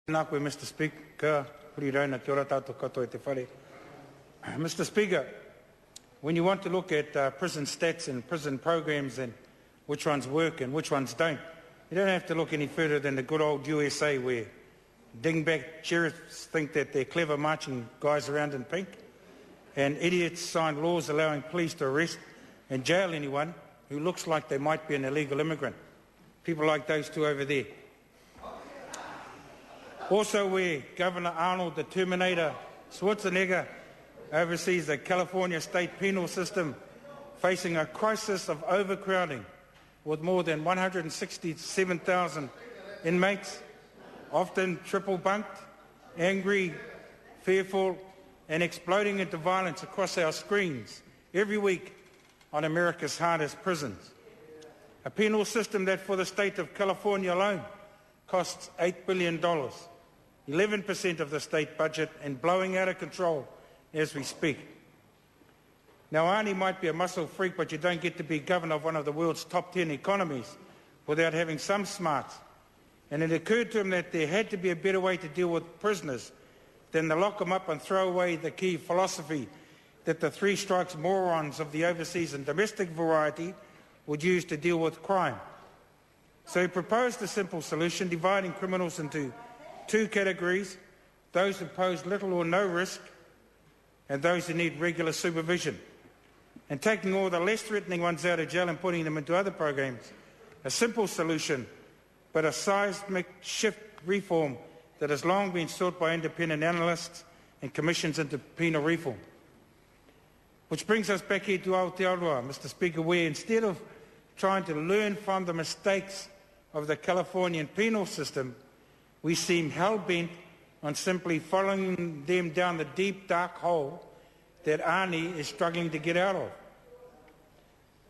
Mr. Speaker. Mr. Speaker, when you want to look at prison stats and prison programs and which ones work and which ones don't, you don't have to look any further than the good old USA where dingbat sheriffs think that they're clever marching guys around in pink and idiots sign laws allowing police to arrest and jail anyone who looks like they might be an illegal immigrant. People like those two over there. Also where Governor Arnold, the Terminator Schwarzenegger, oversees the California state penal system facing a crisis of overcrowding with more than 167,000 inmates, often triple bunked, angry, fearful and exploding into violence across our screens every week on America's hardest prisons. A penal system that for the state of California alone costs $8 billion, 11% of the state budget, and blowing out of control as we speak. Now, Arnie might be a muscle freak, but you don't get to be governor of one of the world's top 10 economies without having some smarts. And it occurred to him that there had to be a better way to deal with prisoners than to lock them up and throw away the key philosophy that the three strikes morons of the overseas and domestic variety would use to deal with crime. So he proposed a simple solution, dividing criminals into two categories: those who pose little or no risk and those who need regular supervision, and taking all the less threatening ones out of jail and putting them into other programs. A simple solution, but a seismic shift reform that has long been sought by independent analysts and commissions into penal reform. Which brings us back here to Aotearoa, Mr. Speaker, where instead of trying to learn from the mistakes of the Californian penal system, we seem hell-bent on simply following them down the deep, dark hole that Arnie is struggling to get out of.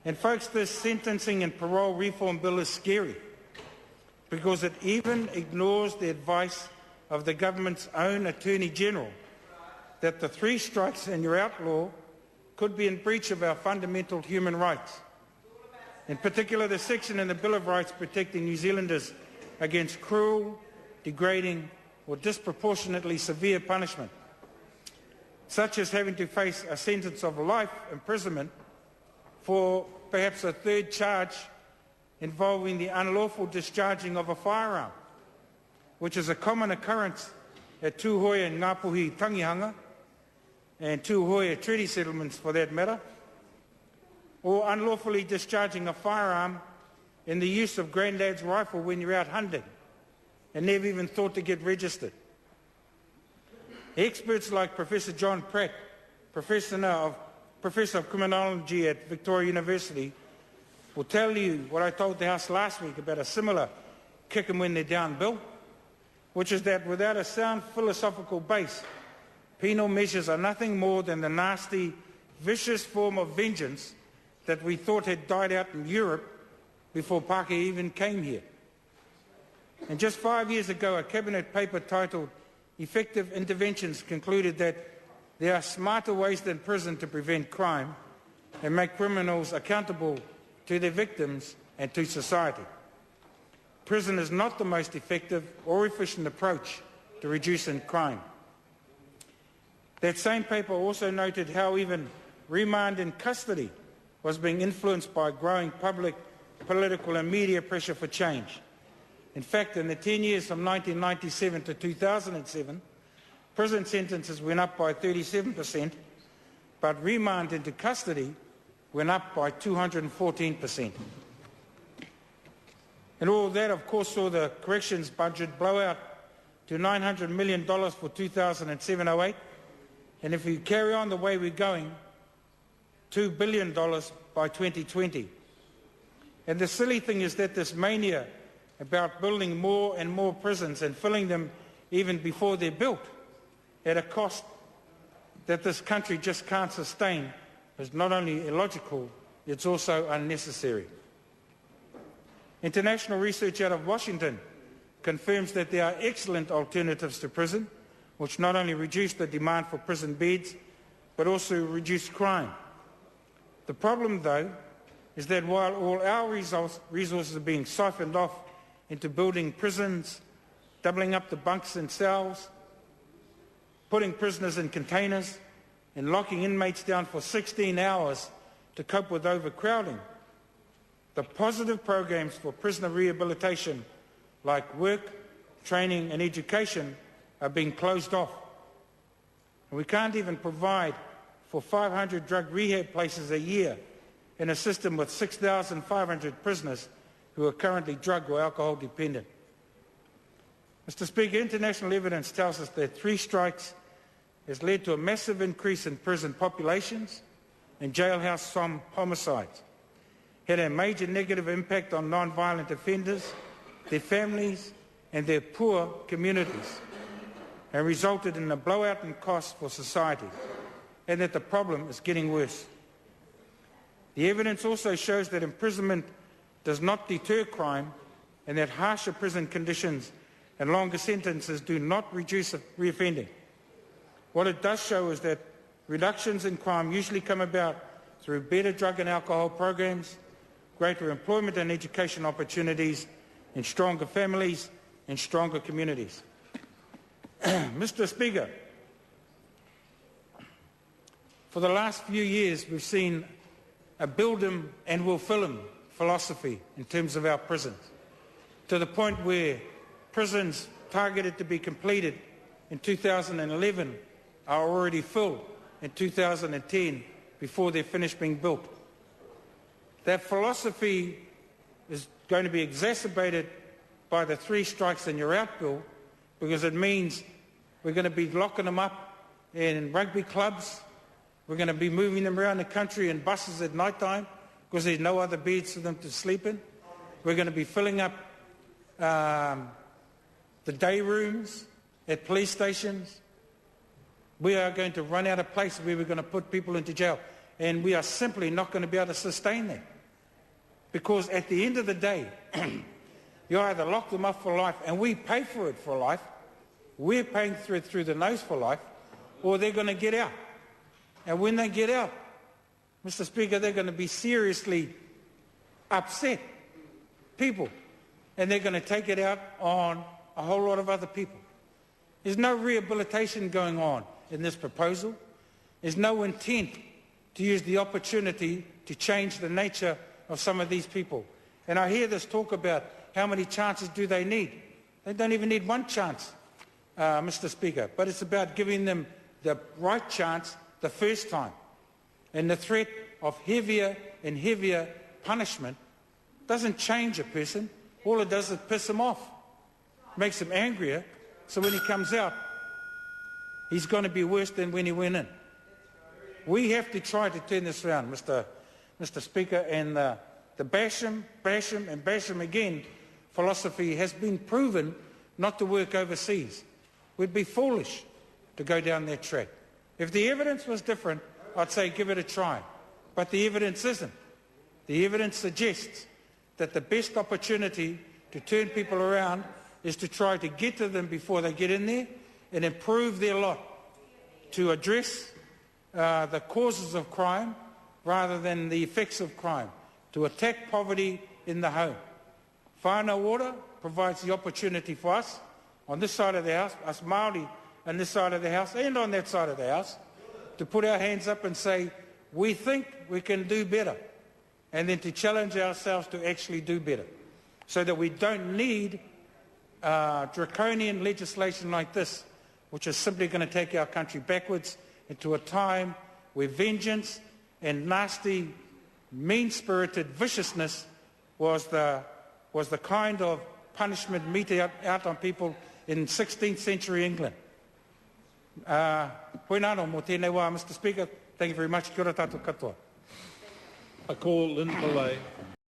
And folks, this sentencing and parole reform bill is scary because it even ignores the advice of the government's own Attorney General that the three strikes and you're outlaw could be in breach of our fundamental human rights. In particular, the section in the Bill of Rights protecting New Zealanders against cruel, degrading or disproportionately severe punishment, such as having to face a sentence of life imprisonment for perhaps a third charge involving the unlawful discharging of a firearm, which is a common occurrence at Tūhoia and Ngāpuhi Tangihanga and Tūhoia treaty settlements for that matter, or unlawfully discharging a firearm in the use of granddad's rifle when you're out hunting and never even thought to get registered. Experts like Professor John Pratt, Professor of Criminology at Victoria University, will tell you what I told the House last week about a similar kick 'em when they're down bill, which is that without a sound philosophical base, penal measures are nothing more than the nasty, vicious form of vengeance that we thought had died out in Europe before Pākehā even came here. And just 5 years ago, a cabinet paper titled Effective Interventions concluded that there are smarter ways than prison to prevent crime and make criminals accountable to their victims and to society. Prison is not the most effective or efficient approach to reducing crime. That same paper also noted how even remand in custody was being influenced by growing public, political and media pressure for change. In fact, in the 10 years from 1997 to 2007, prison sentences went up by 37%, but remand into custody went up by 214%. And all that, of course, saw the corrections budget blow out to $900 million for 2007-08, and if we carry on the way we're going, $2 billion by 2020. And the silly thing is that this mania about building more and more prisons and filling them even before they're built at a cost that this country just can't sustain is not only illogical, it's also unnecessary. International research out of Washington confirms that there are excellent alternatives to prison, which not only reduce the demand for prison beds, but also reduce crime. The problem, though, is that while all our resources are being siphoned off into building prisons, doubling up the bunks in cells, putting prisoners in containers, and locking inmates down for 16 hours to cope with overcrowding. The positive programs for prisoner rehabilitation, like work, training and education, are being closed off. And we can't even provide for 500 drug rehab places a year in a system with 6,500 prisoners who are currently drug or alcohol dependent. Mr. Speaker, international evidence tells us that 3 strikes has led to a massive increase in prison populations and jailhouse homicides, had a major negative impact on non-violent offenders, their families and their poor communities, and resulted in a blowout in costs for society, and that the problem is getting worse. The evidence also shows that imprisonment does not deter crime and that harsher prison conditions and longer sentences do not reduce reoffending. What it does show is that reductions in crime usually come about through better drug and alcohol programs, greater employment and education opportunities, and stronger families and stronger communities. Mr. Speaker, for the last few years we've seen a build 'em and we'll fill 'em philosophy in terms of our prisons, to the point where prisons targeted to be completed in 2011 are already filled in 2010 before they're finished being built. That philosophy is going to be exacerbated by the 3 strikes and you're out bill, because it means we're going to be locking them up in rugby clubs. We're going to be moving them around the country in buses at night time because there's no other beds for them to sleep in. We're going to be filling up the day rooms at police stations. We are going to run out of places where we're going to put people into jail, and we are simply not going to be able to sustain that. Because at the end of the day, you either lock them up for life, and we pay for it for life, we're paying through the nose for life, or they're going to get out. And when they get out, Mr. Speaker, they're going to be seriously upset people, and they're going to take it out on a whole lot of other people. There's no rehabilitation going on in this proposal. There's no intent to use the opportunity to change the nature of some of these people. And I hear this talk about how many chances do they need. They don't even need 1 chance, Mr. Speaker, but it's about giving them the right chance the first time. And the threat of heavier and heavier punishment doesn't change a person. All it does is piss him off, makes him angrier, so when he comes out, he's going to be worse than when he went in. We have to try to turn this around, Mr. Speaker, and the bash him and bash him again philosophy has been proven not to work overseas. We'd be foolish to go down that track. If the evidence was different, I'd say give it a try. But the evidence isn't. The evidence suggests that the best opportunity to turn people around is to try to get to them before they get in there and improve their lot, to address the causes of crime rather than the effects of crime, to attack poverty in the home. Whānau Ora provides the opportunity for us on this side of the house, us Māori on this side of the house and on that side of the house, to put our hands up and say, we think we can do better, and then to challenge ourselves to actually do better, so that we don't need draconian legislation like this, which is simply going to take our country backwards into a time where vengeance and nasty, mean-spirited viciousness was the kind of punishment meted out on people in 16th century England. Hoi nāno mō tēnei wā, Mr. Speaker. Thank you very much. Kia ora tātou katoa. I call Lynn Parole.